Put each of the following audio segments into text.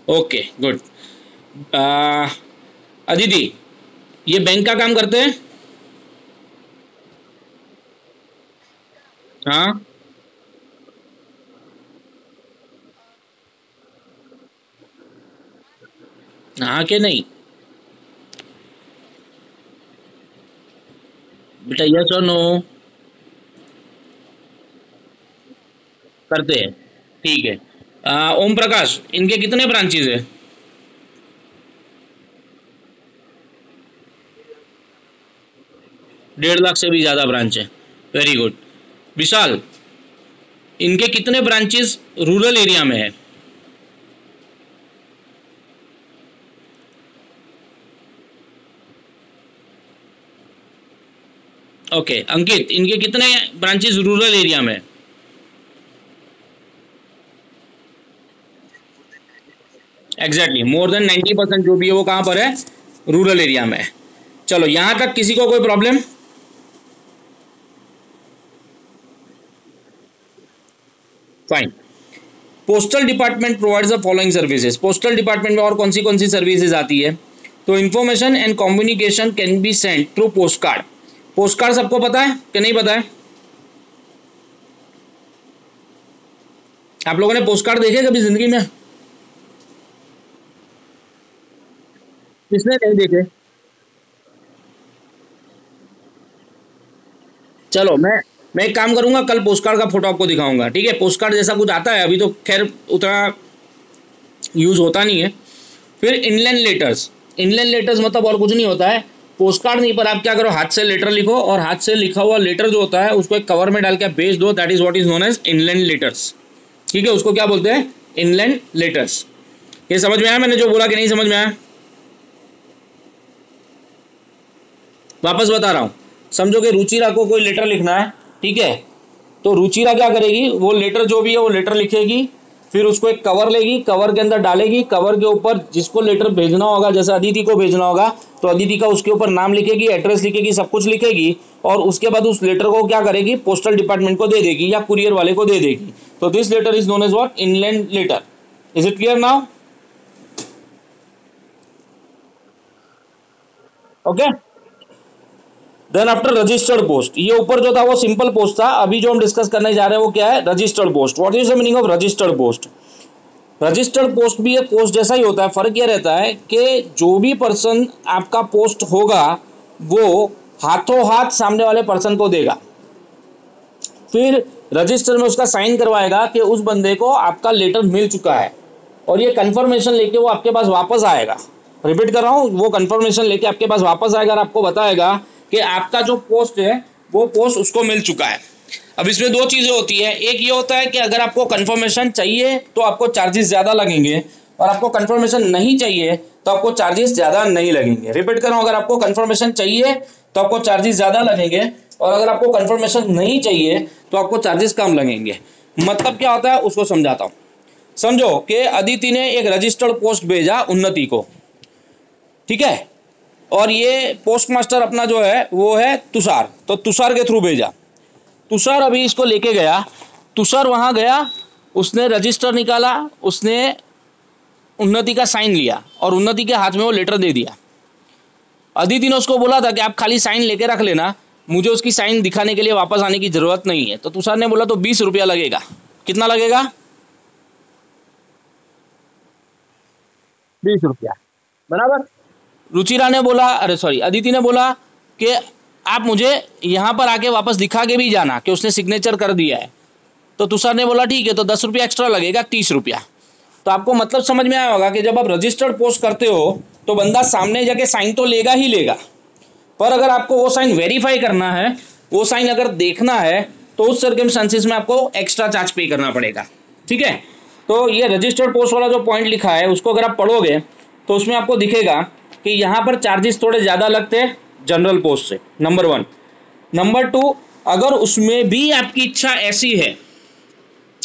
Okay good. Aditi, ये bank का काम करते हैं? हाँ। नहा के नहीं? बेटा यस और नो? करते हैं। ठीक है। ओम प्रकाश, इनके कितने ब्रांचेज है? 1.5 लाख से भी ज्यादा ब्रांच है। Very good. विशाल, इनके कितने ब्रांचेस रूरल एरिया में है? ओके अंकित, इनके कितने ब्रांचेस रूरल एरिया में है? एग्जैक्टली, मोर देन 90% जो भी है वो कहाँ पर है? रूरल एरिया में है। चलो, यहां तक किसी को कोई problem? Fine. Postal department provides the following services. Postal department में और कौन सी सर्विसेज आती है? तो information and communication can be send through post card. Post card सबको पता है कि नहीं पता है? आप लोगों ने पोस्ट कार्ड देखे कभी जिंदगी में? किसने नहीं देखे? चलो, मैं एक काम करूंगा, कल पोस्ट कार्ड का फोटो आपको दिखाऊंगा, ठीक है? पोस्ट कार्ड जैसा कुछ आता है, अभी तो खैर उतना यूज होता नहीं है। फिर इनलैंड लेटर्स। इनलैंड लेटर्स मतलब और कुछ नहीं होता है, पोस्ट कार्ड नहीं, पर आप क्या करो, हाथ से लेटर लिखो, और हाथ से लिखा हुआ लेटर जो होता है उसको एक कवर में डाल के भेज दो। That is what is known as inland letters. ठीक है, उसको क्या बोलते हैं? Inland letters. ये समझ में आया मैंने जो बोला कि नहीं समझ में आया? वापस बता रहा हूँ। समझो कि रुचिरा को कोई लेटर लिखना है, ठीक है? तो रुचिरा क्या करेगी, वो लेटर जो भी है वो लेटर लिखेगी, फिर उसको एक कवर लेगी, कवर के अंदर डालेगी, कवर के ऊपर जिसको लेटर भेजना होगा, जैसे अदिति को भेजना होगा तो अदिति का उसके ऊपर नाम लिखेगी, एड्रेस लिखेगी, सब कुछ लिखेगी, और उसके बाद उस लेटर को क्या करेगी, पोस्टल डिपार्टमेंट को दे देगी या कुरियर वाले को दे देगी। तो this letter is known as what? Inland letter. Is it clear now? Okay. Then after registered post, ये ऊपर जो था वो सिंपल पोस्ट था, अभी जो हम डिस्कस करने जा रहे हैं वो क्या है? Registered post. What is the meaning of registered post? Registered post भी एक पोस्ट जैसा ही होता है, फर्क यह रहता है कि जो भी पर्सन आपका पोस्ट होगा वो हाथों हाथ सामने वाले पर्सन को देगा, फिर रजिस्टर में उसका साइन करवाएगा कि उस बंदे को आपका लेटर मिल चुका है, और ये कंफर्मेशन लेके वो आपके पास वापस आएगा। रिपीट कर रहा हूँ, वो कंफर्मेशन लेके आपके पास वापस आएगा और आपको बताएगा कि आपका जो पोस्ट है वो पोस्ट उसको मिल चुका है। अब इसमें दो चीज़ें होती है, एक ये होता है कि अगर आपको कंफर्मेशन चाहिए तो आपको चार्जेस ज़्यादा लगेंगे, और आपको कंफर्मेशन नहीं चाहिए तो आपको चार्जेस ज़्यादा नहीं लगेंगे। रिपीट कर रहा हूँ, अगर आपको कंफर्मेशन चाहिए तो आपको चार्जेस ज़्यादा लगेंगे, और अगर आपको कंफर्मेशन नहीं चाहिए तो आपको चार्जेस कम लगेंगे। मतलब क्या होता है उसको समझाता हूँ। समझो कि अदिति ने एक रजिस्टर्ड पोस्ट भेजा उन्नति को, ठीक है? और ये पोस्ट मास्टर अपना जो है वो है तुषार, तो तुषार के थ्रू भेजा। तुषार अभी इसको लेके गया, तुषार वहां गया, उसने रजिस्टर निकाला, उसने उन्नति का साइन लिया और उन्नति के हाथ में वो लेटर दे दिया। अदिति ने उसको बोला था कि आप खाली साइन लेके रख लेना, मुझे उसकी साइन दिखाने के लिए वापस आने की जरूरत नहीं है। तो तुषार ने बोला तो 20 रुपया लगेगा। कितना लगेगा? 20 रुपया। बराबर। रुचिरा ने बोला, अरे सॉरी, अदिति ने बोला कि आप मुझे यहाँ पर आके वापस दिखा के भी जाना कि उसने सिग्नेचर कर दिया है। तो तुषार ने बोला ठीक है, तो 10 रुपया एक्स्ट्रा लगेगा, 30 रुपया। तो आपको मतलब समझ में आया होगा कि जब आप रजिस्टर्ड पोस्ट करते हो तो बंदा सामने जाके साइन तो लेगा ही लेगा, पर अगर आपको वो साइन वेरीफाई करना है, वो साइन अगर देखना है, तो उस सर्कमस्टांसिस में आपको एक्स्ट्रा चार्ज पे करना पड़ेगा। ठीक है? तो ये रजिस्टर्ड पोस्ट वाला जो पॉइंट लिखा है उसको अगर आप पढ़ोगे तो उसमें आपको दिखेगा कि यहाँ पर चार्जेस थोड़े ज़्यादा लगते हैं जनरल पोस्ट से, नंबर 1। नंबर 2, अगर उसमें भी आपकी इच्छा ऐसी है,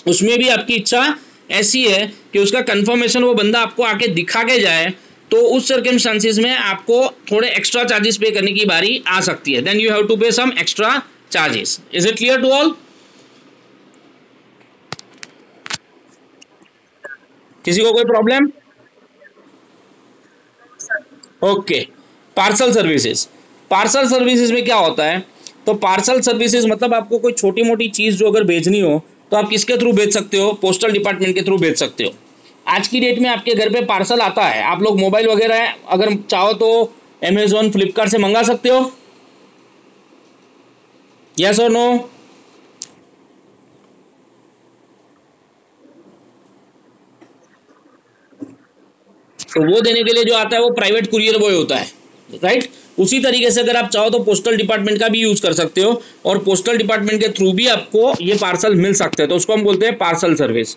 उसमें भी आपकी इच्छा ऐसी है कि उसका कंफर्मेशन वो बंदा आपको आके दिखा के जाए, तो उस सर्कमस्टांसिस में आपको थोड़े एक्स्ट्रा चार्जेस पे करने की बारी आ सकती है। Then you have to pay some extra charges. Is it clear to all? किसी को कोई problem? Okay, parcel services. Parcel services में क्या होता है, तो पार्सल सर्विसेज मतलब आपको कोई छोटी मोटी चीज़ जो अगर भेजनी हो तो आप किसके थ्रू भेज सकते हो, पोस्टल डिपार्टमेंट के थ्रू भेज सकते हो। आज की डेट में आपके घर पे पार्सल आता है, आप लोग मोबाइल वगैरह अगर चाहो तो अमेजोन फ्लिपकार्ट से मंगा सकते हो, यस और नो। तो वो देने के लिए जो आता है वो प्राइवेट कुरियर बॉय होता है, राइट। उसी तरीके से अगर आप चाहो तो पोस्टल डिपार्टमेंट का भी यूज कर सकते हो, और पोस्टल डिपार्टमेंट के थ्रू भी आपको ये पार्सल मिल सकते हैं, तो उसको हम बोलते हैं पार्सल सर्विस।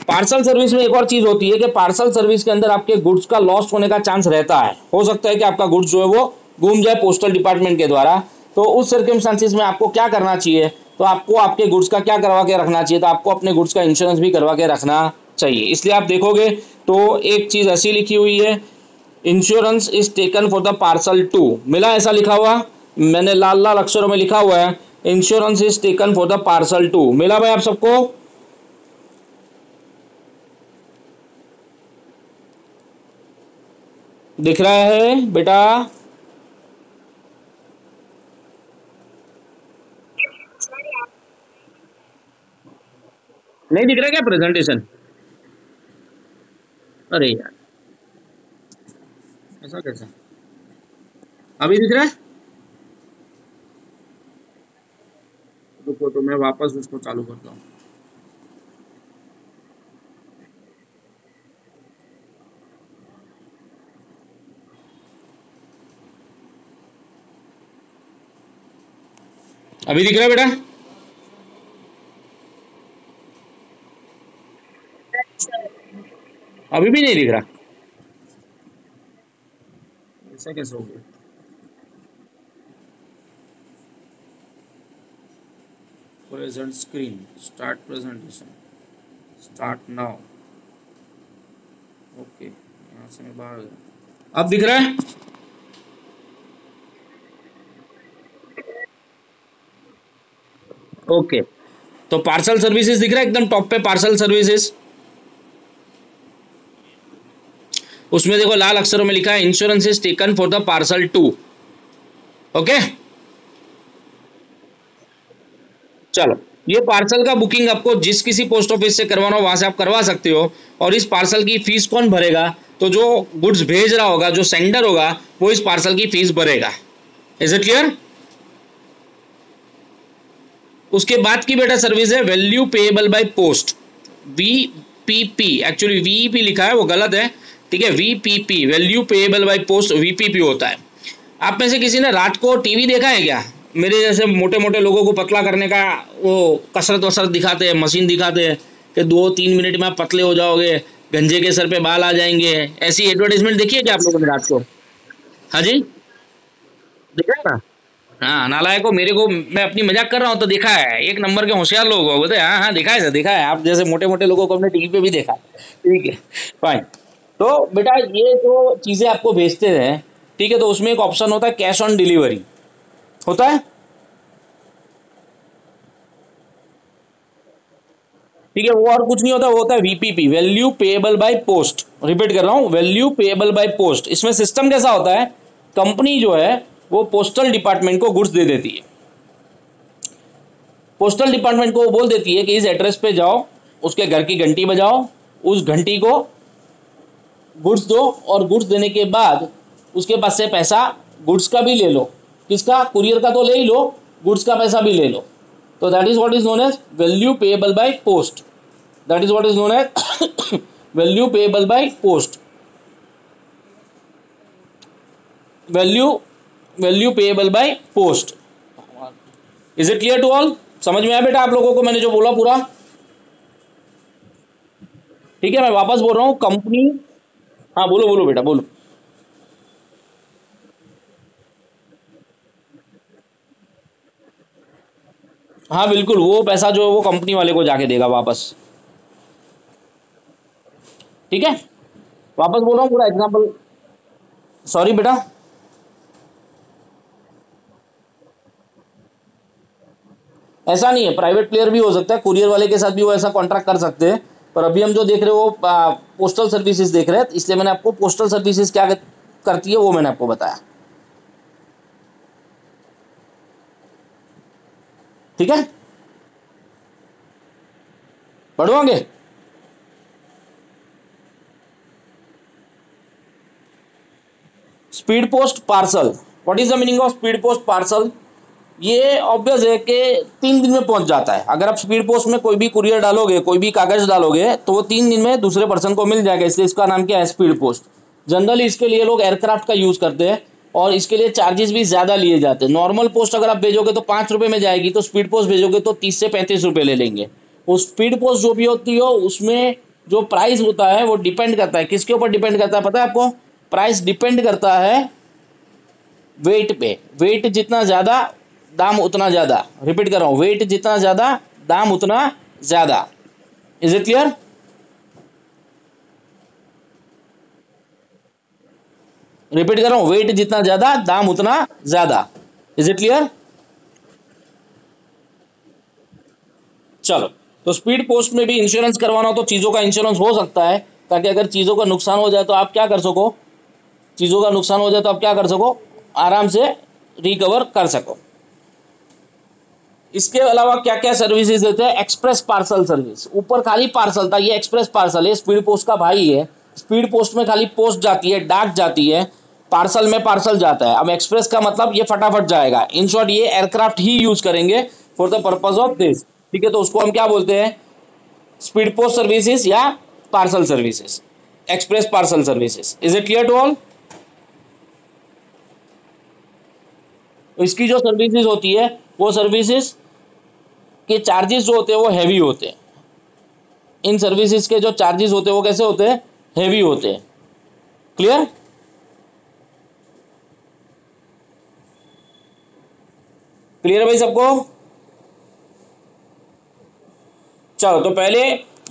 पार्सल सर्विस में एक और चीज होती है कि पार्सल सर्विस के अंदर आपके गुड्स का लॉस्ट होने का चांस रहता है, हो सकता है कि आपका गुड्स जो है वो गुम जाए पोस्टल डिपार्टमेंट के द्वारा। तो उस सर्कमस्टांसिस में आपको क्या करना चाहिए, तो आपको आपके गुड्स का क्या करवा के रखना चाहिए, तो आपको अपने गुड्स का इंश्योरेंस भी करवा के रखना चाहिए। इसलिए आप देखोगे तो एक चीज ऐसी लिखी हुई है, insurance is taken for the parcel too, मिला ऐसा लिखा हुआ, मैंने लाल लाल अक्षरों में लिखा हुआ है, insurance is taken for the parcel too, मिला भाई आप सबको। दिख रहा है बेटा? नहीं दिख रहा क्या प्रेजेंटेशन? अरे यार, ऐसा कैसा, अभी दिख रहा है? रुको तो मैं वापस उसको चालू करता हूँ। अभी दिख रहा है बेटा? अभी भी नहीं दिख रहा? ऐसा कैसे हो गया? Present screen, start presentation, start now. Okay, यहाँ से मैं बाहर गया, अब दिख रहा है? ओके, तो पार्सल सर्विसेज दिख रहा है एकदम टॉप पे, पार्सल सर्विसेज। उसमें देखो लाल अक्षरों में लिखा है insurance is taken for the parcel too. Okay, चलो, ये पार्सल का बुकिंग आपको जिस किसी पोस्ट ऑफिस से करवाना हो वहां से आप करवा सकते हो। और इस पार्सल की फीस कौन भरेगा, तो जो गुड्स भेज रहा होगा, जो सेंडर होगा, वो इस पार्सल की फीस भरेगा। Is it clear? उसके बाद की बेटा सर्विस है value payable by post, VPP. Actually VEP लिखा है वो गलत है, ठीक है, VPP, value payable by post, VPP होता है। आप में से किसी ने रात को टीवी देखा है क्या? मेरे जैसे मोटे मोटे लोगों को पतला करने का वो कसरत वसरत दिखाते हैं, मशीन दिखाते हैं कि 2-3 मिनट में आप पतले हो जाओगे, गंजे के सर पे बाल आ जाएंगे, ऐसी एडवर्टाइजमेंट देखी है क्या आप लोगों ने रात को? हाँ जी, देखा है ना? हाँ, नालायक मेरे को, मैं अपनी मजाक कर रहा हूँ तो देखा है, एक नंबर के होशियार लोग हो बोलते हैं, हाँ हाँ देखा है सर, देखा है, आप जैसे मोटे मोटे लोगों को हमने टीवी पे भी देखा है। ठीक है, फाइन। तो बेटा ये जो चीजें आपको भेजते हैं, ठीक है, तो उसमें एक ऑप्शन होता है कैश ऑन डिलीवरी, होता है, ठीक है, वो और कुछ नहीं होता, वो होता है VPP, value payable by post. Repeat कर रहा हूं, वैल्यू पेएबल बाय पोस्ट। इसमें सिस्टम कैसा होता है, कंपनी जो है वो पोस्टल डिपार्टमेंट को गुड्स दे देती है, पोस्टल डिपार्टमेंट को वो बोल देती है कि इस एड्रेस पे जाओ, उसके घर की घंटी बजाओ, उस घंटी को गुड्स दो, और गुड्स देने के बाद उसके पास से पैसा गुड्स का भी ले लो, किसका, कुरियर का तो ले ही लो, गुड्स का पैसा भी ले लो। तो that is what is known as value payable by post, that is what is known as value payable by post, value value payable by post. Is it clear to all? समझ में आया बेटा आप लोगों को मैंने जो बोला पूरा? ठीक है, मैं वापस बोल रहा हूँ, कंपनी, हाँ बोलो बोलो बेटा बोलो। हाँ बिल्कुल, वो पैसा जो है वो कंपनी वाले को जाके देगा वापस। ठीक है, वापस बोल रहा हूँ पूरा एग्जाम्पल। सॉरी बेटा, ऐसा नहीं है, प्राइवेट प्लेयर भी हो सकता है, कुरियर वाले के साथ भी वो ऐसा कॉन्ट्रैक्ट कर सकते हैं, पर अभी हम जो देख रहे हो पोस्टल सर्विसेज देख रहे हैं, इसलिए मैंने आपको पोस्टल सर्विसेज क्या करती है वो मैंने आपको बताया। ठीक है, बढ़ो आगे। Speed post parcel, what is the meaning of speed post parcel? ये ऑब्वियस है कि 3 दिन में पहुंच जाता है। अगर आप स्पीड पोस्ट में कोई भी कुरियर डालोगे, कोई भी कागज डालोगे, तो वो 3 दिन में दूसरे पर्सन को मिल जाएगा, इसलिए इसका नाम क्या है, स्पीड पोस्ट। जनरली इसके लिए लोग एयरक्राफ्ट का यूज करते हैं और इसके लिए चार्जेस भी ज्यादा लिए जाते हैं। नॉर्मल पोस्ट अगर आप भेजोगे तो 5 रुपए में जाएगी, तो स्पीड पोस्ट भेजोगे तो 30 से 35 रुपए ले लेंगे। वो स्पीड पोस्ट जो भी होती हो उसमें जो प्राइस होता है वो डिपेंड करता है, किसके ऊपर डिपेंड करता है पता है आपको? प्राइस डिपेंड करता है वेट पे। वेट जितना ज्यादा दाम उतना ज्यादा। रिपीट कर रहा हूं, वेट जितना ज्यादा दाम उतना ज्यादा। Is it clear? रिपीट कर रहा हूं, वेट जितना ज्यादा दाम उतना ज्यादा। Is it clear? चलो, तो स्पीड पोस्ट में भी इंश्योरेंस करवाना हो तो चीजों का इंश्योरेंस हो सकता है, ताकि अगर चीजों का नुकसान हो जाए तो आप क्या कर सको, चीजों का नुकसान हो जाए तो आप क्या कर सको, आराम से रिकवर कर सको। इसके अलावा क्या क्या सर्विसेज देते हैं? Express parcel service. ऊपर खाली पार्सल था, ये एक्सप्रेस पार्सल है, स्पीड पोस्ट का भाई है। स्पीड पोस्ट में खाली पोस्ट जाती है, डाक जाती है, पार्सल में पार्सल जाता है। अब एक्सप्रेस का मतलब ये फटाफट जाएगा। इन शॉर्ट ये एयरक्राफ्ट ही यूज करेंगे for the purpose of this. ठीक है, तो उसको हम क्या बोलते हैं? स्पीड पोस्ट सर्विसेज या parcel services, express parcel services. Is it clear to all? इसकी जो सर्विसेज होती है वो सर्विसेज के चार्जेस जो होते हैं वो हैवी होते हैं। इन सर्विसेज के जो चार्जेस होते हैं वो कैसे होते हैं? हैवी होते हैं। क्लियर? क्लियर है भाई सबको? चलो, तो पहले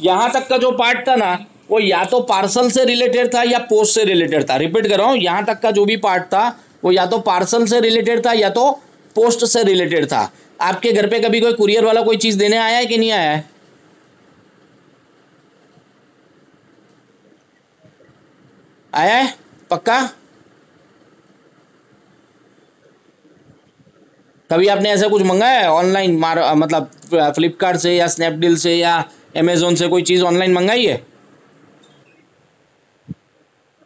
यहां तक का जो पार्ट था ना, वो या तो पार्सल से रिलेटेड था या पोस्ट से रिलेटेड था। रिपीट कर रहा हूं, यहां तक का जो भी पार्ट था वो या तो पार्सल से रिलेटेड था या तो पोस्ट से रिलेटेड था। आपके घर पे कभी कोई कुरियर वाला कोई चीज देने आया है कि नहीं आया है? आया है पक्का? कभी आपने ऐसा कुछ मंगाया है ऑनलाइन, मतलब फ्लिपकार्ट से या स्नैपडील से या अमेजोन से कोई चीज़ ऑनलाइन मंगाई है?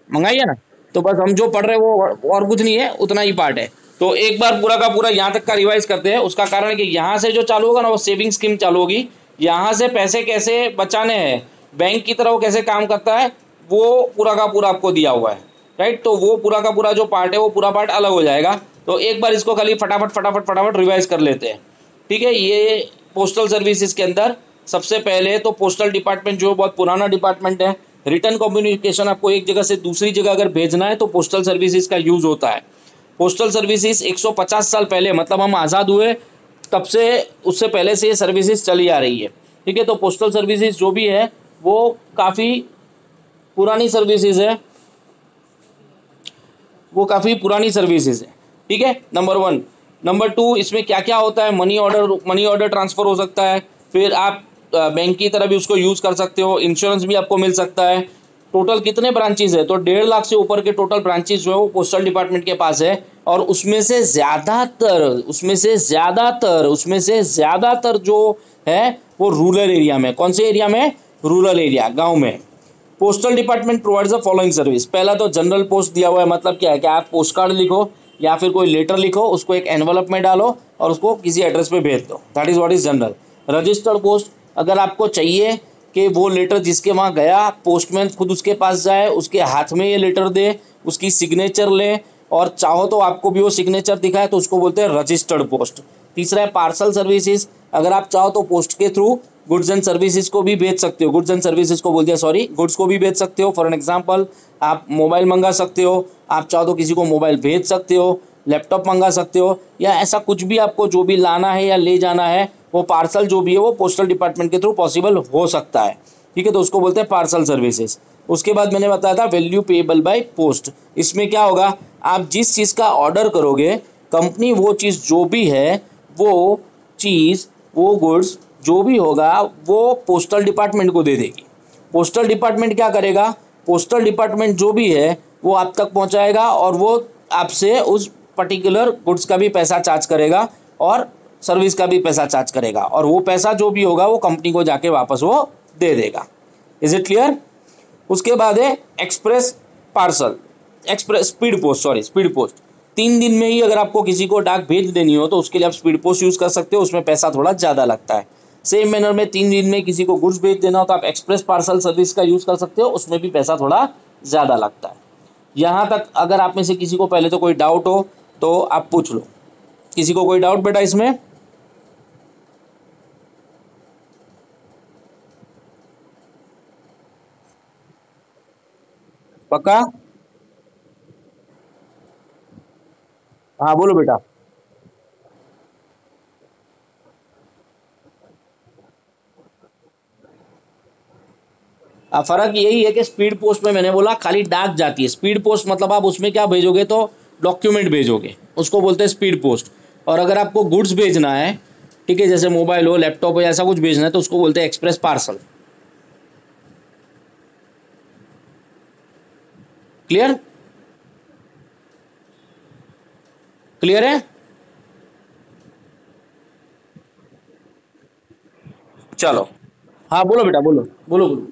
मंगाई है ना? तो बस हम जो पढ़ रहे हैं वो और कुछ नहीं है, उतना ही पार्ट है। तो एक बार पूरा का पूरा यहाँ तक का रिवाइज करते हैं। उसका कारण है कि यहाँ से जो चालू होगा ना वो सेविंग स्कीम चालू होगी। यहाँ से पैसे कैसे बचाने हैं, बैंक की तरह वो कैसे काम करता है, वो पूरा का पूरा आपको दिया हुआ है। राइट, तो वो पूरा का पूरा जो पार्ट है वो पूरा पार्ट अलग हो जाएगा। तो एक बार इसको खाली फटाफट फटाफट फटाफट रिवाइज कर लेते हैं। ठीक है, ये पोस्टल सर्विसेज के अंदर सबसे पहले तो पोस्टल डिपार्टमेंट जो बहुत पुराना डिपार्टमेंट है। रिटर्न कम्युनिकेशन आपको एक जगह से दूसरी जगह अगर भेजना है तो पोस्टल सर्विसेज का यूज होता है। पोस्टल सर्विसेज 150 साल पहले, मतलब हम आज़ाद हुए तब से, उससे पहले से ये सर्विसेज चली आ रही है। ठीक है, तो पोस्टल सर्विसेज जो भी है वो काफ़ी पुरानी सर्विसेज है, वो काफ़ी पुरानी सर्विसेज है। ठीक है, नंबर 1। नंबर 2, इसमें क्या क्या होता है? मनी ऑर्डर ट्रांसफ़र हो सकता है, फिर आप बैंक की तरह भी उसको यूज़ कर सकते हो, इंश्योरेंस भी आपको मिल सकता है। टोटल कितने ब्रांचेज है? तो 1.5 लाख से ऊपर के टोटल ब्रांचेज जो है वो पोस्टल डिपार्टमेंट के पास है। और उसमें से ज़्यादातर जो है वो रूरल एरिया में। कौन से एरिया में? रूरल एरिया, गाँव में। Postal department provides the following service. पहला तो जनरल पोस्ट दिया हुआ है, मतलब क्या है कि आप पोस्ट कार्ड लिखो या फिर कोई लेटर लिखो, उसको एक एनवलप में डालो और उसको किसी एड्रेस पे भेज दो। That is what is general. Registered post, अगर आपको चाहिए कि वो लेटर जिसके वहाँ गया पोस्टमैन खुद उसके पास जाए, उसके हाथ में ये लेटर दे, उसकी सिग्नेचर ले और चाहो तो आपको भी वो सिग्नेचर दिखाए, तो उसको बोलते हैं रजिस्टर्ड पोस्ट। तीसरा है पार्सल सर्विसेज। अगर आप चाहो तो पोस्ट के थ्रू गुड्स एंड सर्विसेज को भी भेज सकते हो, गुड्स एंड सर्विसेज को बोल दिया, सॉरी, गुड्स को भी भेज सकते हो। फॉर एन एग्जांपल, आप मोबाइल मंगा सकते हो, आप चाहो तो किसी को मोबाइल भेज सकते हो, लैपटॉप मंगा सकते हो, या ऐसा कुछ भी आपको जो भी लाना है या ले जाना है, वो पार्सल जो भी है वो पोस्टल डिपार्टमेंट के थ्रू पॉसिबल हो सकता है। ठीक है, तो उसको बोलते हैं पार्सल सर्विसेज। उसके बाद मैंने बताया था वैल्यू पेएबल बाय पोस्ट। इसमें क्या होगा, आप जिस चीज़ का ऑर्डर करोगे, कंपनी वो चीज़ जो भी है, वो चीज़, वो गुड्स जो भी होगा वो पोस्टल डिपार्टमेंट को दे देगी। पोस्टल डिपार्टमेंट क्या करेगा? पोस्टल डिपार्टमेंट जो भी है वो आप तक पहुंचाएगा और वो आपसे उस पर्टिकुलर गुड्स का भी पैसा चार्ज करेगा और सर्विस का भी पैसा चार्ज करेगा, और वो पैसा जो भी होगा वो कंपनी को जाके वापस वो दे देगा। Is it clear? उसके बाद है express parcel, express speed post, sorry speed post. 3 दिन में ही अगर आपको किसी को डाक भेज देनी हो तो उसके लिए आप स्पीड पोस्ट यूज़ कर सकते हो, उसमें पैसा थोड़ा ज़्यादा लगता है। सेम मैनर में 3 दिन में किसी को गुड्स भेज देना हो तो आप एक्सप्रेस पार्सल सर्विस का यूज़ कर सकते हो, उसमें भी पैसा थोड़ा ज़्यादा लगता है। यहाँ तक अगर आप में से किसी को पहले तो कोई डाउट हो तो आप पूछ लो। किसी को कोई डाउट बेटा इसमें? पक्का? हाँ बोलो बेटा। फर्क यही है कि स्पीड पोस्ट में मैंने बोला खाली डाक जाती है। स्पीड पोस्ट मतलब आप उसमें क्या भेजोगे, तो डॉक्यूमेंट भेजोगे, उसको बोलते हैं स्पीड पोस्ट। और अगर आपको गुड्स भेजना है, ठीक है, जैसे मोबाइल हो, लैपटॉप हो, ऐसा कुछ भेजना है तो उसको बोलते हैं एक्सप्रेस पार्सल। क्लियर? क्लियर है? चलो। हाँ बोलो बेटा, बोलो बोलो बोलो।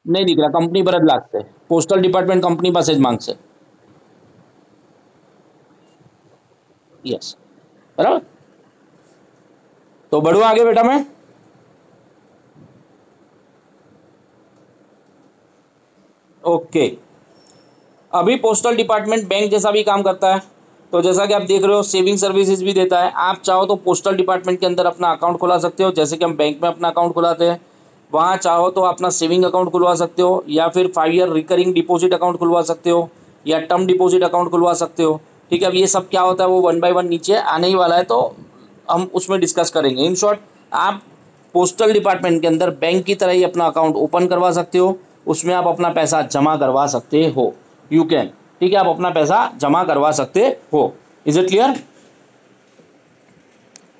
नहीं दिख रहा, कंपनी परत लागते, पोस्टल डिपार्टमेंट कंपनी पासेज मांगશે। यस, बराबर। तो बढ़ू आगे बेटा मैं। ओके, अभी पोस्टल डिपार्टमेंट बैंक जैसा भी काम करता है। तो जैसा कि आप देख रहे हो सेविंग सर्विसेज भी देता है। आप चाहो तो पोस्टल डिपार्टमेंट के अंदर अपना अकाउंट खुला सकते हो, जैसे कि हम बैंक में अपना अकाउंट खुलाते हैं। वहाँ चाहो तो अपना सेविंग अकाउंट खुलवा सकते हो, या फिर 5 ईयर रिकरिंग डिपॉजिट अकाउंट खुलवा सकते हो, या टर्म डिपॉजिट अकाउंट खुलवा सकते हो। ठीक है, अब ये सब क्या होता है वो 1 बाय 1 नीचे आने ही वाला है, तो हम उसमें डिस्कस करेंगे। इन शॉर्ट, आप पोस्टल डिपार्टमेंट के अंदर बैंक की तरह ही अपना अकाउंट ओपन करवा सकते हो, उसमें आप अपना पैसा जमा करवा सकते हो। यू कैन, ठीक है, आप अपना पैसा जमा करवा सकते हो। Is it clear?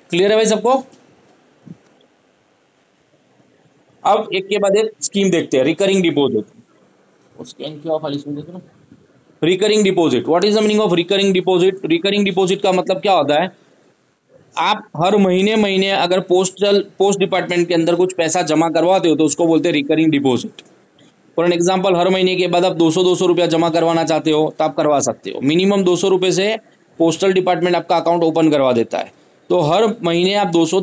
क्लियर है भाई सबको? अब एक के बाद एक स्कीम देखते हैं। रिकरिंग डिपॉजिट, स्कैन किया फाइल इसमें देख लो। Recurring deposit, what is the meaning of recurring deposit? Recurring deposit का मतलब क्या होता है, आप हर महीने महीने अगर पोस्ट डिपार्टमेंट के अंदर कुछ पैसा जमा करवाते हो तो उसको बोलते हैं recurring deposit. For an example, हर महीने के बाद आप 200 रुपया जमा करवाना चाहते हो तो आप करवा सकते हो। मिनिमम 200 रुपये से पोस्टल डिपार्टमेंट आपका अकाउंट ओपन करवा देता है। तो हर महीने आप 200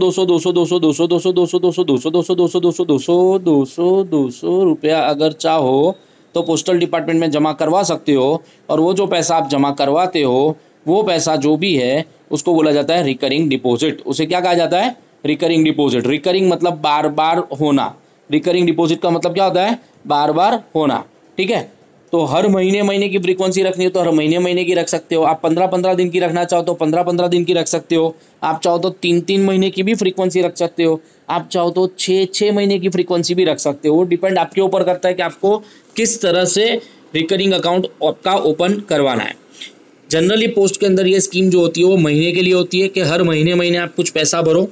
रुपया अगर चाहो तो पोस्टल डिपार्टमेंट में जमा करवा सकते हो। और वो जो पैसा आप जमा करवाते हो, वो पैसा जो भी है उसको बोला जाता है रिकरिंग डिपॉजिट। उसे क्या कहा जाता है? Recurring deposit. रिकरिंग मतलब बार बार होना। रिकरिंग डिपॉजिट का मतलब क्या होता है? बार बार होना। ठीक है, तो हर महीने महीने की फ्रीक्वेंसी रखनी हो तो हर महीने महीने की रख सकते हो। आप 15-15 दिन की रखना चाहो तो 15-15 दिन की रख सकते हो। आप चाहो तो 3-3 महीने की भी फ्रीक्वेंसी रख सकते हो। आप चाहो तो 6-6 महीने की फ्रीक्वेंसी भी रख सकते हो। वो डिपेंड आपके ऊपर करता है कि आपको किस तरह से रिकरिंग अकाउंट आपका ओपन करवाना है। जनरली पोस्ट के अंदर ये स्कीम जो होती है वो महीने के लिए होती है, कि हर महीने महीने आप कुछ पैसा भरो,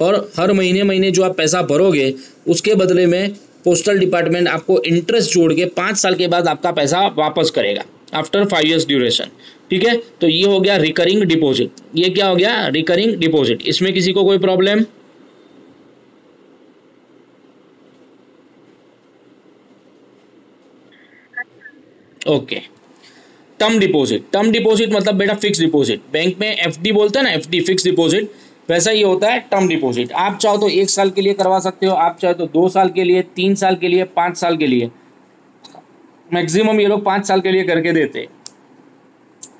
और हर महीने महीने जो आप पैसा भरोगे उसके बदले में पोस्टल डिपार्टमेंट आपको इंटरेस्ट जोड़ के 5 साल के बाद आपका पैसा वापस करेगा, आफ्टर 5 ईयर्स ड्यूरेशन। ठीक है, तो ये हो गया रिकरिंग डिपॉजिट। ये क्या हो गया? Recurring deposit. इसमें किसी को कोई problem? Okay. Term deposit, term deposit मतलब बेटा फिक्स डिपॉजिट। बैंक में एफडी बोलते हैं ना, एफडी फिक्स डिपॉजिट, वैसा ही होता है टर्म डिपॉजिट। आप चाहो तो 1 साल के लिए करवा सकते हो, आप चाहे तो 2 साल के लिए, 3 साल के लिए, 5 साल के लिए। मैक्सिमम ये लोग 5 साल के लिए करके देते हैं,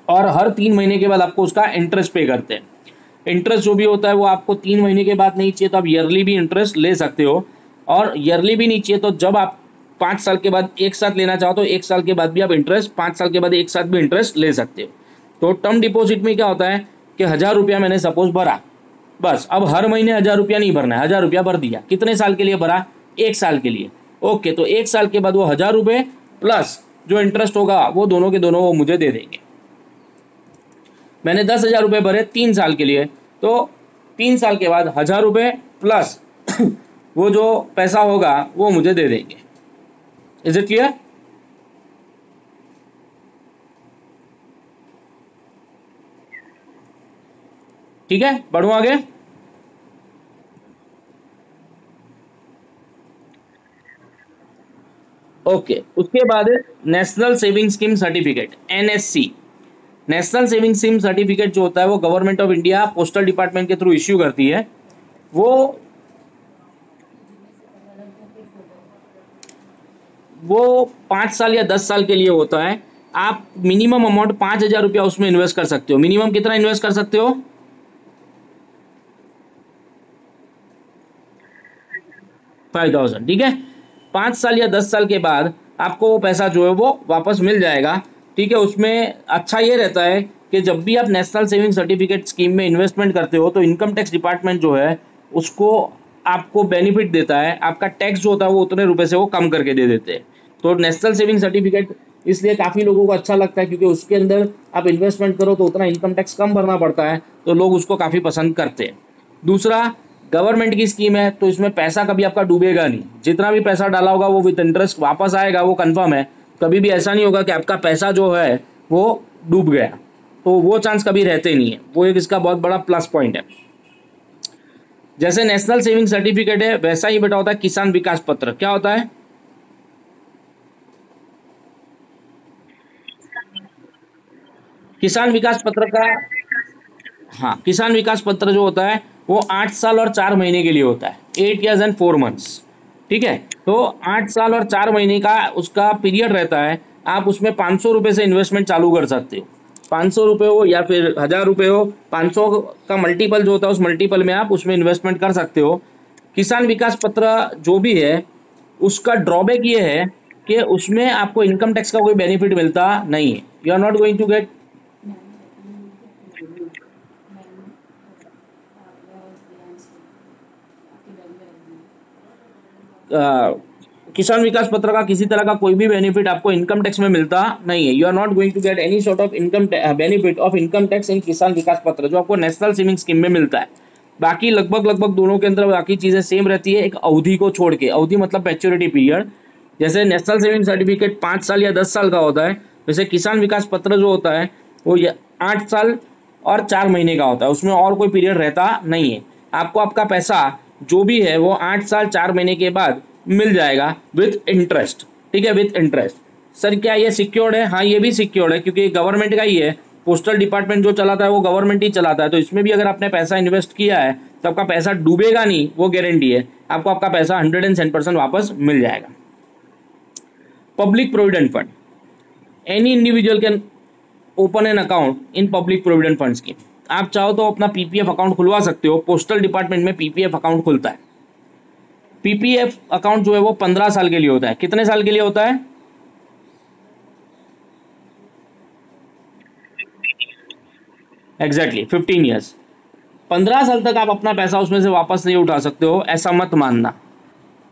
और हर 3 महीने के बाद आपको उसका इंटरेस्ट पे करते हैं। इंटरेस्ट जो भी होता है वो आपको 3 महीने के बाद नहीं चाहिए तो आप ईयरली भी इंटरेस्ट ले सकते हो, और ईयरली भी नहीं चाहिए तो जब आप 5 साल के बाद एक साथ लेना चाहो तो 1 साल के बाद भी आप इंटरेस्ट, 5 साल के बाद एक साथ भी इंटरेस्ट ले सकते हो। तो टर्म डिपॉजिट में क्या होता है कि 1000 रुपया मैंने सपोज भरा, बस अब हर महीने 1000 रुपया नहीं भरना है, 1000 रुपया भर दिया। कितने साल के लिए भरा? 1 साल के लिए। ओके, तो 1 साल के बाद वो 1000 रुपये प्लस जो इंटरेस्ट होगा वो दोनों के दोनों वो मुझे दे देंगे। मैंने 10,000 रुपये भरे 3 साल के लिए, तो 3 साल के बाद 1,000 रुपये प्लस वो जो पैसा होगा वो मुझे दे देंगे। Is it clear? ठीक है, बढ़ू आगे। ओके, उसके बाद national saving scheme certificate, NSC. National saving scheme certificate जो होता है वो government of India postal department के थ्रू इश्यू करती है। वो वो 5 साल या 10 साल के लिए होता है। आप मिनिमम अमाउंट 5,000 रुपया उसमें इन्वेस्ट कर सकते हो। मिनिमम कितना इन्वेस्ट कर सकते हो? 5,000। ठीक है, 5 साल या 10 साल के बाद आपको वो पैसा जो है वो वापस मिल जाएगा। ठीक है, उसमें अच्छा ये रहता है कि जब भी आप नेशनल सेविंग सर्टिफिकेट स्कीम में इन्वेस्टमेंट करते हो तो इनकम टैक्स डिपार्टमेंट जो है उसको आपको बेनिफिट देता है। आपका टैक्स जो होता है वो उतने रुपए से वो कम करके दे देते हैं। तो नेशनल सेविंग सर्टिफिकेट इसलिए काफ़ी लोगों को अच्छा लगता है, क्योंकि उसके अंदर आप इन्वेस्टमेंट करो तो उतना इनकम टैक्स कम भरना पड़ता है, तो लोग उसको काफ़ी पसंद करते हैं। दूसरा, गवर्नमेंट की स्कीम है तो इसमें पैसा कभी आपका डूबेगा नहीं। जितना भी पैसा डाला होगा वो विद इंटरेस्ट वापस आएगा, वो कंफर्म है। कभी भी ऐसा नहीं होगा कि आपका पैसा जो है वो डूब गया, तो वो चांस कभी रहते नहीं है। वो एक इसका बहुत बड़ा प्लस पॉइंट है। जैसे नेशनल सेविंग सर्टिफिकेट है वैसा ही बेटा होता है किसान विकास पत्र। क्या होता है? किसान विकास पत्र का, हाँ, किसान विकास पत्र जो होता है वो 8 साल और 4 महीने के लिए होता है, 8 years and 4 months। ठीक है, तो 8 साल और 4 महीने का उसका पीरियड रहता है। आप उसमें 500 रुपये से इन्वेस्टमेंट चालू कर सकते हो। 500 रुपये हो या फिर 1,000 रुपये हो, 500 का मल्टीपल जो होता है उस मल्टीपल में आप उसमें इन्वेस्टमेंट कर सकते हो। किसान विकास पत्र जो भी है उसका ड्रॉबैक ये है कि उसमें आपको इनकम टैक्स का कोई बेनिफिट मिलता नहीं है। You are not going to get. Kisan Vikas पत्र का किसी तरह का कोई भी बेनिफिट आपको इनकम टैक्स में मिलता नहीं है। You are not going to get any sort of income benefit of income tax in Kisan Vikas पत्र, जो आपको नेशनल सेविंग स्कीम में मिलता है। बाकी लगभग लगभग दोनों के अंदर बाकी चीज़ें सेम रहती है, एक अवधि को छोड़ के। अवधि मतलब मैच्योरिटी पीरियड। जैसे नेशनल सेविंग सर्टिफिकेट 5 साल या 10 साल का होता है, वैसे किसान विकास पत्र जो होता है वो 8 साल और 4 महीने का होता है। उसमें और कोई पीरियड रहता नहीं है। आपको आपका पैसा जो भी है वो 8 साल 4 महीने के बाद मिल जाएगा विथ इंटरेस्ट। ठीक है, विथ इंटरेस्ट। सर क्या ये सिक्योर्ड है? हाँ, ये भी सिक्योर्ड है, क्योंकि गवर्नमेंट का ही है। पोस्टल डिपार्टमेंट जो चलाता है वो गवर्नमेंट ही चलाता है। तो इसमें भी अगर आपने पैसा इन्वेस्ट किया है तो आपका पैसा डूबेगा नहीं, वो गारंटी है। आपको आपका पैसा 110% वापस मिल जाएगा। Public provident fund, any individual can open an account in public provident fund scheme. आप चाहो तो अपना पीपीएफ अकाउंट खुलवा सकते हो। पोस्टल डिपार्टमेंट में पीपीएफ अकाउंट खुलता है। पीपीएफ अकाउंट जो है वो 15 साल के लिए होता है। कितने साल के लिए होता है? Exactly 15 years. 15 साल तक आप अपना पैसा उसमें से वापस नहीं उठा सकते हो, ऐसा मत मानना।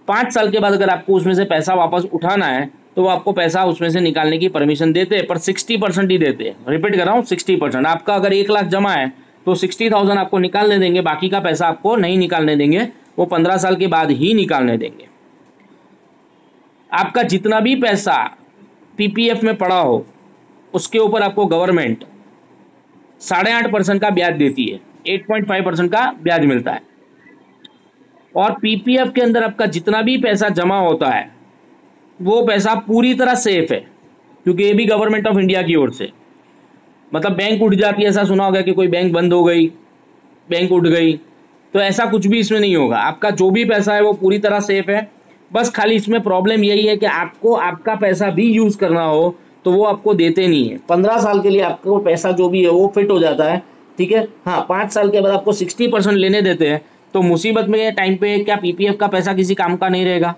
5 साल के बाद अगर आपको उसमें से पैसा वापस उठाना है तो वो आपको पैसा उसमें से निकालने की परमिशन देते हैं, पर 60% ही देते हैं। रिपीट कर रहा हूँ, 60%। आपका अगर 1 लाख जमा है तो 60,000 आपको निकालने देंगे, बाकी का पैसा आपको नहीं निकालने देंगे। वो 15 साल के बाद ही निकालने देंगे। आपका जितना भी पैसा पीपीएफ में पड़ा हो उसके ऊपर आपको गवर्नमेंट 8.5% का ब्याज देती है। 8.5% का ब्याज मिलता है। और पीपीएफ के अंदर आपका जितना भी पैसा जमा होता है वो पैसा पूरी तरह सेफ है, क्योंकि ये भी गवर्नमेंट ऑफ इंडिया की ओर से। मतलब बैंक उठ जाती है, ऐसा सुना होगा कि कोई बैंक बंद हो गई, बैंक उठ गई, तो ऐसा कुछ भी इसमें नहीं होगा। आपका जो भी पैसा है वो पूरी तरह सेफ है। बस खाली इसमें प्रॉब्लम यही है कि आपको आपका पैसा भी यूज़ करना हो तो वो आपको देते नहीं है। 15 साल के लिए आपको पैसा जो भी है वो फिट हो जाता है। ठीक है, हाँ, 5 साल के बाद आपको 60% लेने देते हैं। तो मुसीबत में टाइम पे क्या पीपीएफ का पैसा किसी काम का नहीं रहेगा?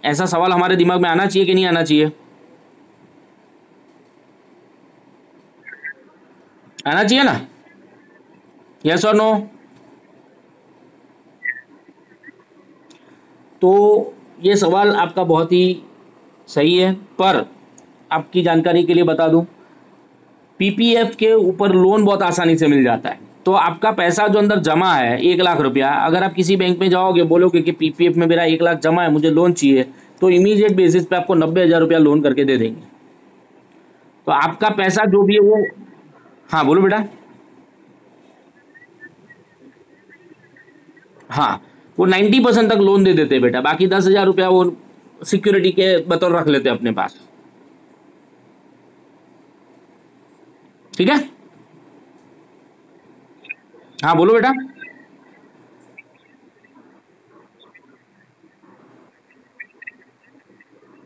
ऐसा सवाल हमारे दिमाग में आना चाहिए कि नहीं आना चाहिए? आना चाहिए ना? यस और नो? तो ये सवाल आपका बहुत ही सही है, पर आपकी जानकारी के लिए बता दूं, पीपीएफ के ऊपर लोन बहुत आसानी से मिल जाता है। तो आपका पैसा जो अंदर जमा है 1 लाख रुपया, अगर आप किसी बैंक में जाओगे बोलोगे कि पीपीएफ में मेरा 1 लाख जमा है, मुझे लोन चाहिए, तो इमीडिएट बेसिस पे आपको 90,000 रुपया लोन करके दे देंगे। तो आपका पैसा जो भी है वो, हाँ बोलो बेटा। हाँ, वो 90% तक लोन दे देते हैं बेटा, बाकी 10,000 रुपया वो सिक्योरिटी के बतौर रख लेते हैं अपने पास। ठीक है, हाँ बोलो बेटा।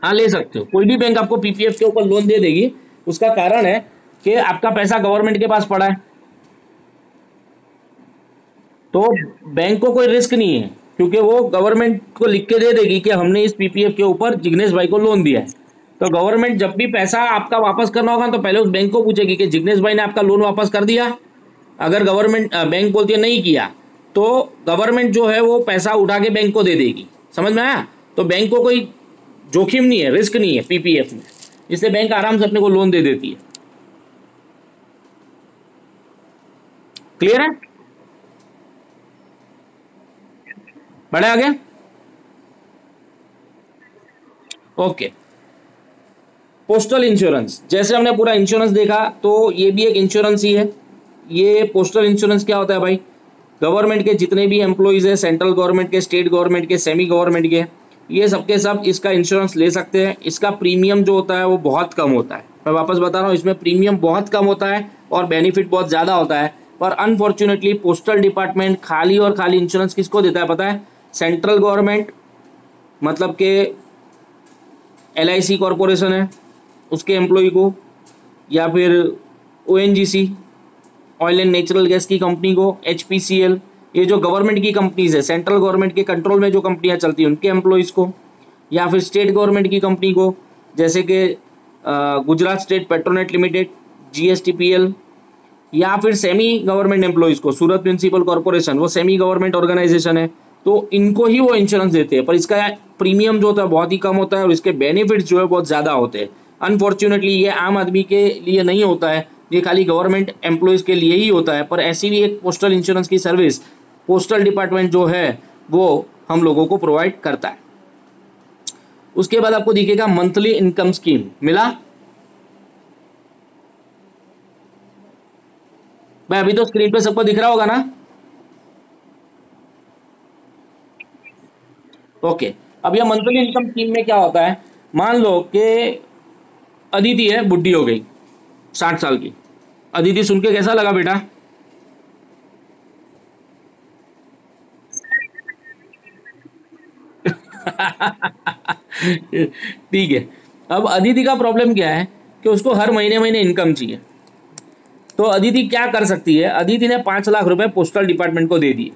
हाँ ले सकते हो, कोई भी बैंक आपको पीपीएफ के ऊपर लोन दे देगी। उसका कारण है कि आपका पैसा गवर्नमेंट के पास पड़ा है, तो बैंक को कोई रिस्क नहीं है, क्योंकि वो गवर्नमेंट को लिख के दे देगी कि हमने इस पीपीएफ के ऊपर जिग्नेश भाई को लोन दिया है। तो गवर्नमेंट जब भी पैसा आपका वापस करना होगा तो पहले उस बैंक को पूछेगी कि जिग्नेश भाई ने आपका लोन वापस कर दिया। अगर गवर्नमेंट बैंक बोलती है नहीं किया, तो गवर्नमेंट जो है वो पैसा उठा के बैंक को दे देगी। समझ में आया? तो बैंक को कोई जोखिम नहीं है, रिस्क नहीं है पीपीएफ में, इसलिए बैंक आराम से अपने को लोन दे देती है। क्लियर है? बढ़े आगे। ओके, पोस्टल इंश्योरेंस, जैसे हमने पूरा इंश्योरेंस देखा, तो ये भी एक इंश्योरेंस ही है। ये पोस्टल इंश्योरेंस क्या होता है भाई? गवर्नमेंट के जितने भी एम्प्लॉइज है, सेंट्रल गवर्नमेंट के, स्टेट गवर्नमेंट के, सेमी गवर्नमेंट के, ये सबके सब इसका इंश्योरेंस ले सकते हैं। इसका प्रीमियम जो होता है वो बहुत कम होता है, मैं वापस बता रहा हूँ, इसमें प्रीमियम बहुत कम होता है और बेनिफिट बहुत ज़्यादा होता है। पर अनफॉर्चुनेटली पोस्टल डिपार्टमेंट खाली और खाली इंश्योरेंस किसको देता है पता है? सेंट्रल गवर्नमेंट, मतलब कि एलआईसी कॉरपोरेशन है उसके एम्प्लॉय को, या फिर ONGC oil and natural gas की कंपनी को, एचपीसीएल, ये जो गवर्नमेंट की कंपनीज है, सेंट्रल गवर्नमेंट के कंट्रोल में जो कंपनियां चलती हैं उनके एम्प्लॉयज़ को, या फिर स्टेट गवर्नमेंट की कंपनी को, जैसे कि गुजरात स्टेट पेट्रोनेट लिमिटेड, जीएसटीपीएल, या फिर सेमी गवर्नमेंट एम्प्लॉयज़ को, सूरत म्यूनसिपल कॉरपोरेशन, वो सेमी गवर्नमेंट ऑर्गेनाइजेशन है, तो इनको ही वो इंश्योरेंस देते हैं। पर इसका प्रीमियम जो होता है बहुत ही कम होता है और इसके बेनिफिट्स जो है बहुत ज़्यादा होते हैं। अनफॉर्चुनेटली ये आम आदमी के लिए नहीं होता है, ये खाली गवर्नमेंट एम्प्लॉयज़ के लिए ही होता है। पर ऐसी भी एक पोस्टल इंश्योरेंस की सर्विस पोस्टल डिपार्टमेंट जो है वो हम लोगों को प्रोवाइड करता है। उसके बाद आपको दिखेगा मंथली इनकम स्कीम, मिला भाई? अभी तो स्क्रीन पे सबको दिख रहा होगा ना? ओके, अब यह मंथली इनकम स्कीम में क्या होता है? मान लो कि अदिति है, बुढ़ी हो गई 60 साल की। अदिति सुन के कैसा लगा बेटा? ठीक है, अब अदिति का प्रॉब्लम क्या है कि उसको हर महीने महीने इनकम चाहिए। तो अदिति क्या कर सकती है? अदिति ने 5 लाख रुपए पोस्टल डिपार्टमेंट को दे दिए।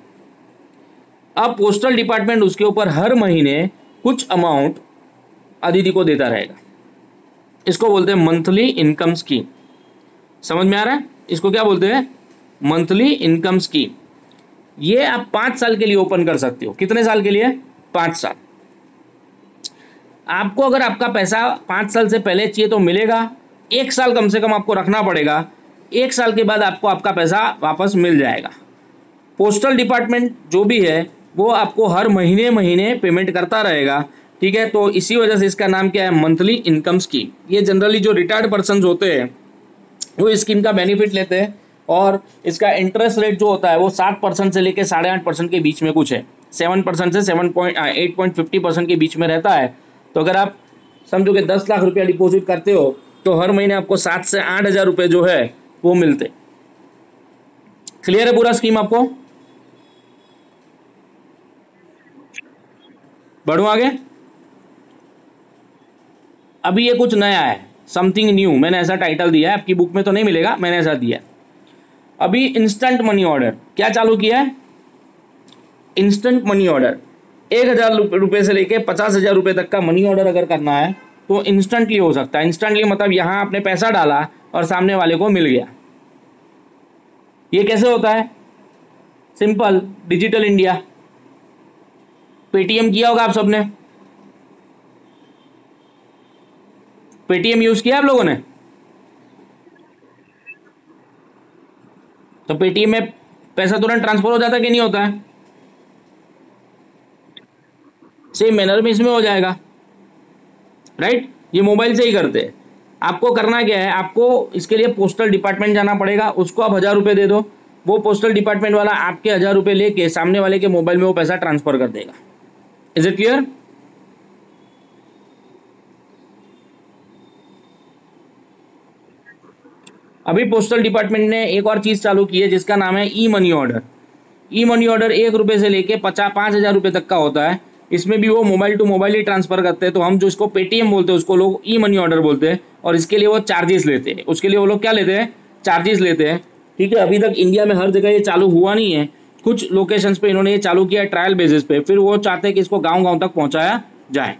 अब पोस्टल डिपार्टमेंट उसके ऊपर हर महीने कुछ अमाउंट अदिति को देता रहेगा। इसको बोलते हैं मंथली इनकम स्कीम। समझ में आ रहा है? इसको क्या बोलते हैं? Monthly income scheme. ये आप 5 साल के लिए ओपन कर सकते हो। कितने साल के लिए? 5 साल। आपको अगर आपका पैसा 5 साल से पहले चाहिए तो मिलेगा, 1 साल कम से कम आपको रखना पड़ेगा, 1 साल के बाद आपको आपका पैसा वापस मिल जाएगा। पोस्टल डिपार्टमेंट जो भी है वो आपको हर महीने महीने पेमेंट करता रहेगा। ठीक है, तो इसी वजह से इसका नाम क्या है? Monthly income scheme. ये जनरली जो रिटायर्ड पर्सन होते हैं वो इस स्कीम का बेनिफिट लेते हैं, और इसका इंटरेस्ट रेट जो होता है वो 7% से लेकर 8.5% के बीच में कुछ है, 7% से 8.50% के बीच में रहता है। तो अगर आप समझो कि 10 लाख रुपया डिपॉजिट करते हो तो हर महीने आपको 7 से 8 हज़ार रुपये जो है वो मिलते। क्लियर है पूरा स्कीम आपको? बढ़ू आगे। अभी ये कुछ नया है, समथिंग न्यू, मैंने ऐसा टाइटल दिया है, आपकी बुक में तो नहीं मिलेगा, मैंने ऐसा दिया है। अभी इंस्टेंट मनी ऑर्डर क्या चालू किया है? इंस्टेंट मनी ऑर्डर 1,000 रुपये से लेके 50,000 रुपये तक का मनी ऑर्डर अगर करना है तो इंस्टेंटली हो सकता है। इंस्टेंटली मतलब यहाँ आपने पैसा डाला और सामने वाले को मिल गया। ये कैसे होता है? Simple, digital India. पेटीएम किया होगा आप सबने, पेटीएम यूज किया आप लोगों ने? तो पेटीएम में पैसा तुरंत ट्रांसफर हो जाता है कि नहीं होता है? सेम मैनर में इसमें हो जाएगा, राइट। ये मोबाइल से ही करते हैं। आपको करना क्या है, आपको इसके लिए पोस्टल डिपार्टमेंट जाना पड़ेगा, उसको आप 1000 रुपये दे दो, वो पोस्टल डिपार्टमेंट वाला आपके 1000 रुपये लेके सामने वाले के मोबाइल में वो पैसा ट्रांसफर कर देगा। Is it clear? अभी पोस्टल डिपार्टमेंट ने एक और चीज चालू की है जिसका नाम है ई मनी ऑर्डर। ई मनी ऑर्डर 1 रुपये से लेके 50-5000 रुपये तक का होता है। इसमें भी वो मोबाइल टू मोबाइल ही ट्रांसफर करते हैं, तो हम जो इसको पेटीएम बोलते हैं उसको लोग ई मनी ऑर्डर बोलते हैं, और इसके लिए वो चार्जेस लेते हैं। उसके लिए वो लोग क्या लेते हैं? चार्जेस लेते हैं, ठीक है। अभी तक इंडिया में हर जगह ये चालू हुआ नहीं है, कुछ लोकेशंस पे इन्होंने ये चालू किया है ट्रायल बेसिस पे, फिर वो चाहते हैं कि इसको गाँव गाँव तक पहुँचाया जाए।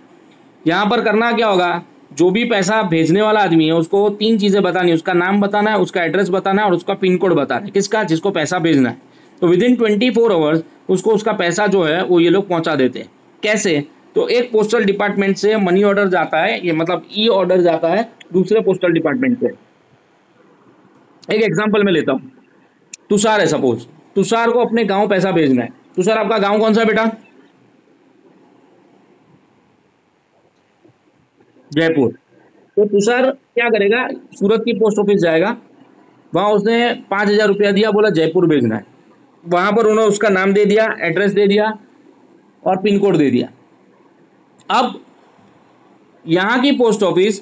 यहाँ पर करना क्या होगा, जो भी पैसा भेजने वाला आदमी है उसको 3 चीज़ें बतानी है, उसका नाम बताना है, उसका एड्रेस बताना है, और उसका पिन कोड बताना है, किसका? जिसको पैसा भेजना है। तो विद इन 24 आवर्स उसको उसका पैसा जो है वो ये लोग पहुंचा देते हैं। कैसे? तो एक पोस्टल डिपार्टमेंट से मनी ऑर्डर जाता है, ये मतलब ई ऑर्डर जाता है दूसरे पोस्टल डिपार्टमेंट पे। एक एग्जांपल मैं लेता हूँ, तुषार है सपोज, तुषार को अपने गांव पैसा भेजना है। तुषार, आपका गांव कौन सा है बेटा? जयपुर। तो तुषार क्या करेगा, सूरत की पोस्ट ऑफिस जाएगा, वहां उसने 5000 रुपया दिया, बोला जयपुर भेजना है। वहां पर उन्होंने उसका नाम दे दिया, एड्रेस दे दिया और पिन कोड दे दिया। अब यहाँ की पोस्ट ऑफिस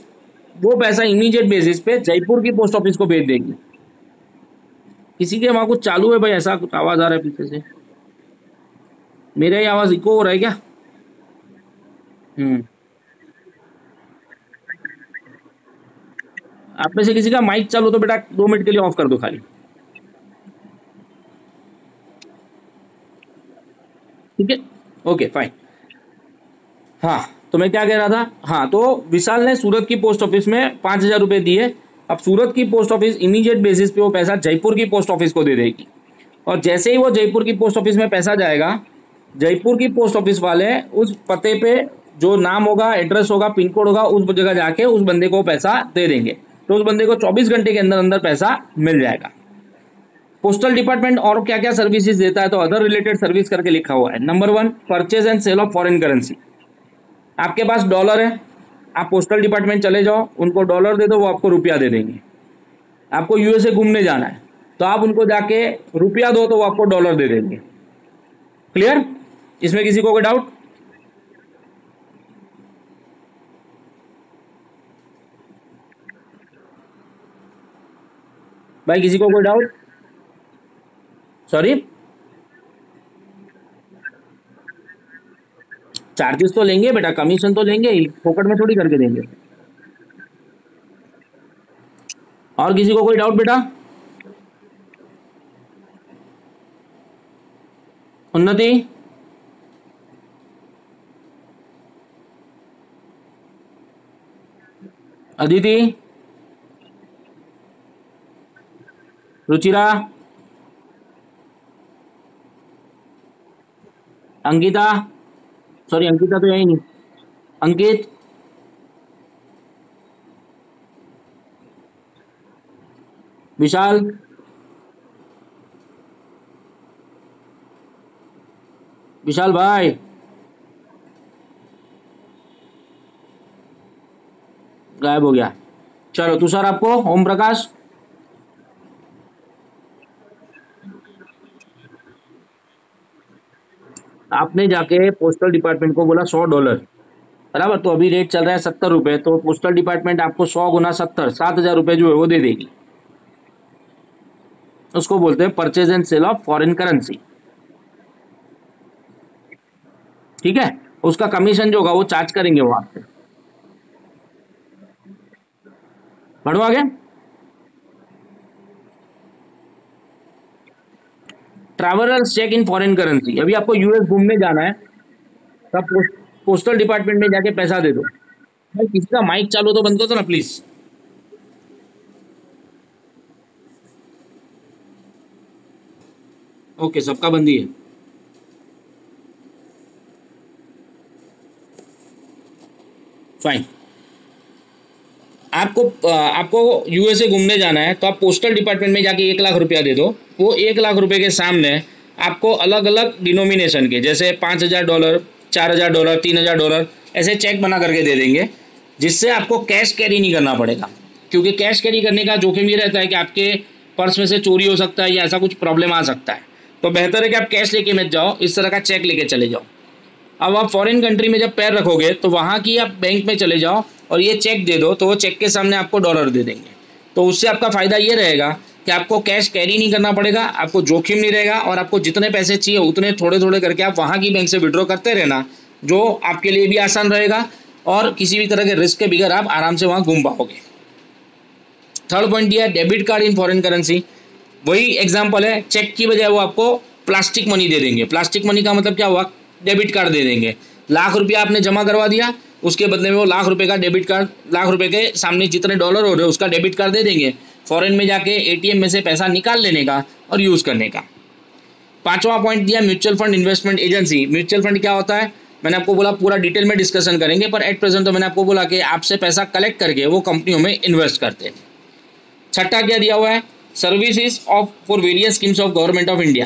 वो पैसा इमीडिएट बेसिस पे जयपुर की पोस्ट ऑफिस को भेज देगी। किसी के वहां कुछ चालू है भाई, ऐसा कुछ आवाज आ रहा है पीछे से, मेरा ही आवाज इको हो रहा है क्या? हम्म। आप में से किसी का माइक चालू तो बेटा 2 मिनट के लिए ऑफ कर दो खाली, ठीक है? Okay fine. हाँ, तो मैं क्या कह रहा था, हाँ, तो विशाल ने सूरत की पोस्ट ऑफिस में 5000 रुपये दिए। अब सूरत की पोस्ट ऑफिस इमीडिएट बेसिस पे वो पैसा जयपुर की पोस्ट ऑफिस को दे देगी, और जैसे ही वो जयपुर की पोस्ट ऑफिस में पैसा जाएगा, जयपुर की पोस्ट ऑफिस वाले उस पते पे जो नाम होगा, एड्रेस होगा, पिन कोड होगा, उस जगह जाके उस बंदे को पैसा दे देंगे। तो उस बंदे को 24 घंटे के अंदर अंदर पैसा मिल जाएगा। पोस्टल डिपार्टमेंट और क्या क्या सर्विसेज देता है, तो अदर रिलेटेड सर्विस करके लिखा हुआ है। Number 1, purchase and sale of foreign currency. आपके पास डॉलर है, आप पोस्टल डिपार्टमेंट चले जाओ, उनको डॉलर दे दो, वो आपको रुपया दे देंगे। आपको यूएसए घूमने जाना है, तो आप उनको जाके रुपया दो, तो वो आपको डॉलर दे देंगे। क्लियर? इसमें किसी को कोई डाउट? भाई किसी को कोई डाउट? सॉरी, चार्जेस तो लेंगे बेटा, कमीशन तो लेंगे ही, फोकट में थोड़ी करके देंगे। और किसी को कोई डाउट बेटा? उन्नति, अदिति, रुचिरा, अंकिता, सॉरी अंकिता तो यही नहीं, अंकित, विशाल, विशाल भाई गायब हो गया। चलो तुषार, आपको, ओम प्रकाश, आपने जाके पोस्टल डिपार्टमेंट को बोला $100, बराबर, तो अभी रेट चल रहा है 70 रुपये, तो पोस्टल डिपार्टमेंट आपको 100 × 70, 7000 रुपये जो है वो दे देगी। उसको बोलते हैं purchase and sale of foreign currency, ठीक है। उसका कमीशन जो होगा वो चार्ज करेंगे वो आपसे। बढ़ो आगे। Travellers cheque in foreign currency, अभी आपको यूएस घूमने जाना है, तब पोस्टल डिपार्टमेंट में जाके पैसा दे दो। भाई किसी का माइक चालू तो बंद कर दो ना प्लीज। ओके, सबका बंदी है। फाइन। आपको यूएसए घूमने जाना है तो आप पोस्टल डिपार्टमेंट में जाके 1 लाख रुपया दे दो। वो 1 लाख रुपए के सामने आपको अलग अलग डिनोमिनेशन के, जैसे $5,000, $4,000, $3,000 ऐसे चेक बना करके दे देंगे, जिससे आपको कैश कैरी नहीं करना पड़ेगा। क्योंकि कैश कैरी करने का जोखिम ये रहता है कि आपके पर्स में से चोरी हो सकता है या ऐसा कुछ प्रॉब्लम आ सकता है। तो बेहतर है कि आप कैश लेके मत जाओ, इस तरह का चेक लेके चले जाओ। अब आप फॉरेन कंट्री में जब पैर रखोगे तो वहाँ की आप बैंक में चले जाओ और ये चेक दे दो, तो वो चेक के सामने आपको डॉलर दे देंगे। तो उससे आपका फ़ायदा ये रहेगा कि आपको कैश कैरी नहीं करना पड़ेगा, आपको जोखिम नहीं रहेगा, और आपको जितने पैसे चाहिए उतने थोड़े थोड़े करके आप वहाँ की बैंक से विड्रॉ करते रहना, जो आपके लिए भी आसान रहेगा और किसी भी तरह के रिस्क के बगैर आप आराम से वहाँ घूम पाओगे। थर्ड पॉइंट दिया है डेबिट कार्ड इन फॉरेन करेंसी। वही एग्जांपल है, चेक की बजाय वो आपको प्लास्टिक मनी दे देंगे। प्लास्टिक मनी का मतलब क्या हुआ, डेबिट कार्ड दे देंगे। ₹1,00,000 आपने जमा करवा दिया, उसके बदले में वो ₹1,00,000 का डेबिट कार्ड, ₹1,00,000 के सामने जितने डॉलर हो रहे हैं उसका डेबिट कार्ड दे देंगे। फॉरेन में जाके एटीएम में से पैसा निकाल लेने का और यूज़ करने का। पांचवा पॉइंट दिया mutual fund investment agency. Mutual fund क्या होता है, मैंने आपको बोला पूरा डिटेल में डिस्कशन करेंगे, पर एट प्रेजेंट तो मैंने आपको बोला कि आपसे पैसा कलेक्ट करके वो कंपनियों में इन्वेस्ट करते हैं। छठा क्या दिया हुआ है, services of for various schemes of government of India.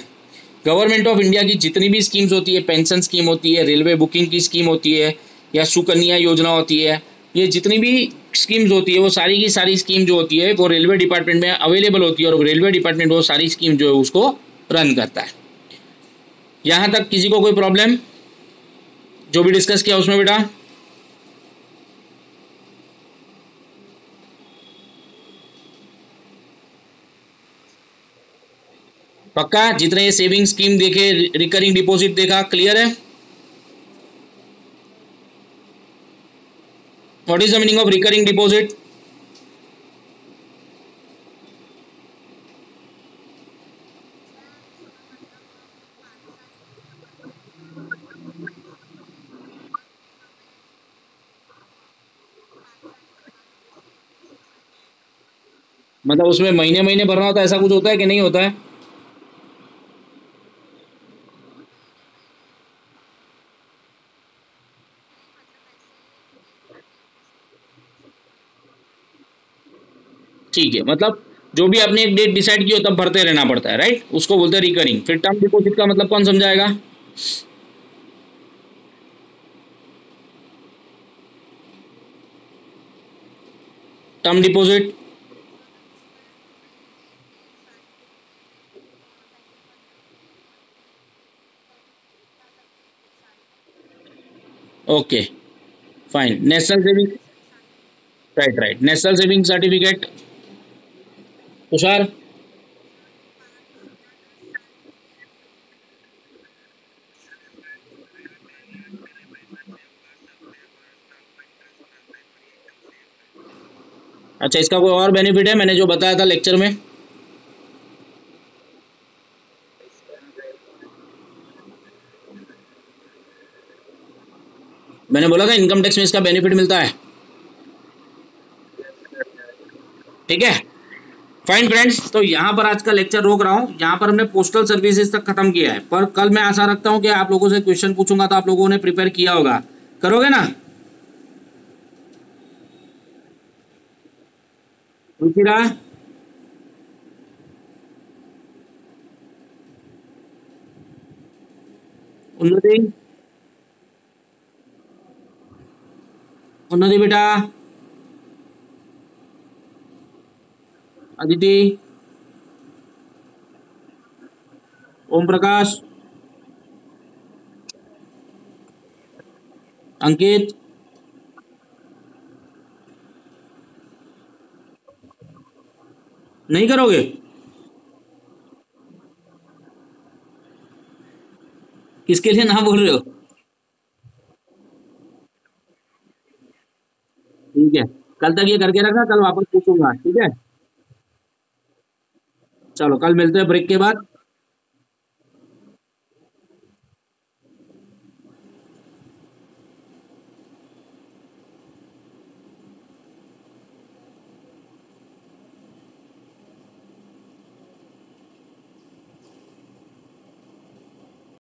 Government of India की जितनी भी स्कीम्स होती है, पेंशन स्कीम होती है, रेलवे बुकिंग की स्कीम होती है, या सुकन्या योजना होती है, ये जितनी भी स्कीम्स होती है वो सारी की सारी स्कीम जो होती है वो रेलवे डिपार्टमेंट में अवेलेबल होती है, और रेलवे डिपार्टमेंट वो सारी स्कीम जो है उसको रन करता है। यहाँ तक किसी को कोई प्रॉब्लम, जो भी डिस्कस किया उसमें बेटा? पक्का? जितने ये सेविंग स्कीम देखे, रिकरिंग डिपॉजिट देखा, क्लियर है? What is the meaning of recurring deposit? मतलब उसमें महीने महीने भरना होता है, ऐसा कुछ होता है कि नहीं होता है? ठीक है, मतलब जो भी आपने एक डेट डिसाइड की हो तब भरते रहना पड़ता है, राइट? उसको बोलते हैं रिकरिंग। फिर टर्म डिपॉजिट का मतलब कौन समझाएगा? Term deposit? Okay, fine. National saving, right right, national saving certificate. Tushar? अच्छा, इसका कोई और बेनिफिट है मैंने जो बताया था लेक्चर में? मैंने बोला था इनकम टैक्स में इसका बेनिफिट मिलता है। ठीक है, फाइन फ्रेंड्स, तो यहाँ पर आज का लेक्चर रोक रहा हूँ। यहाँ पर हमने पोस्टल सर्विसेज तक खत्म किया है, पर कल मैं आशा रखता हूँ कि आप लोगों से क्वेश्चन पूछूंगा तो आप लोगों ने प्रिपेयर किया होगा। करोगे ना? रुचिरा? उन्नति? उन्नति बेटा? अदिति? ओम प्रकाश? अंकित? नहीं करोगे? किसके लिए ना बोल रहे हो? ठीक है, कल तक ये करके रखना, कल वापस पूछूंगा, ठीक है? चलो, कल मिलते हैं ब्रेक के बाद।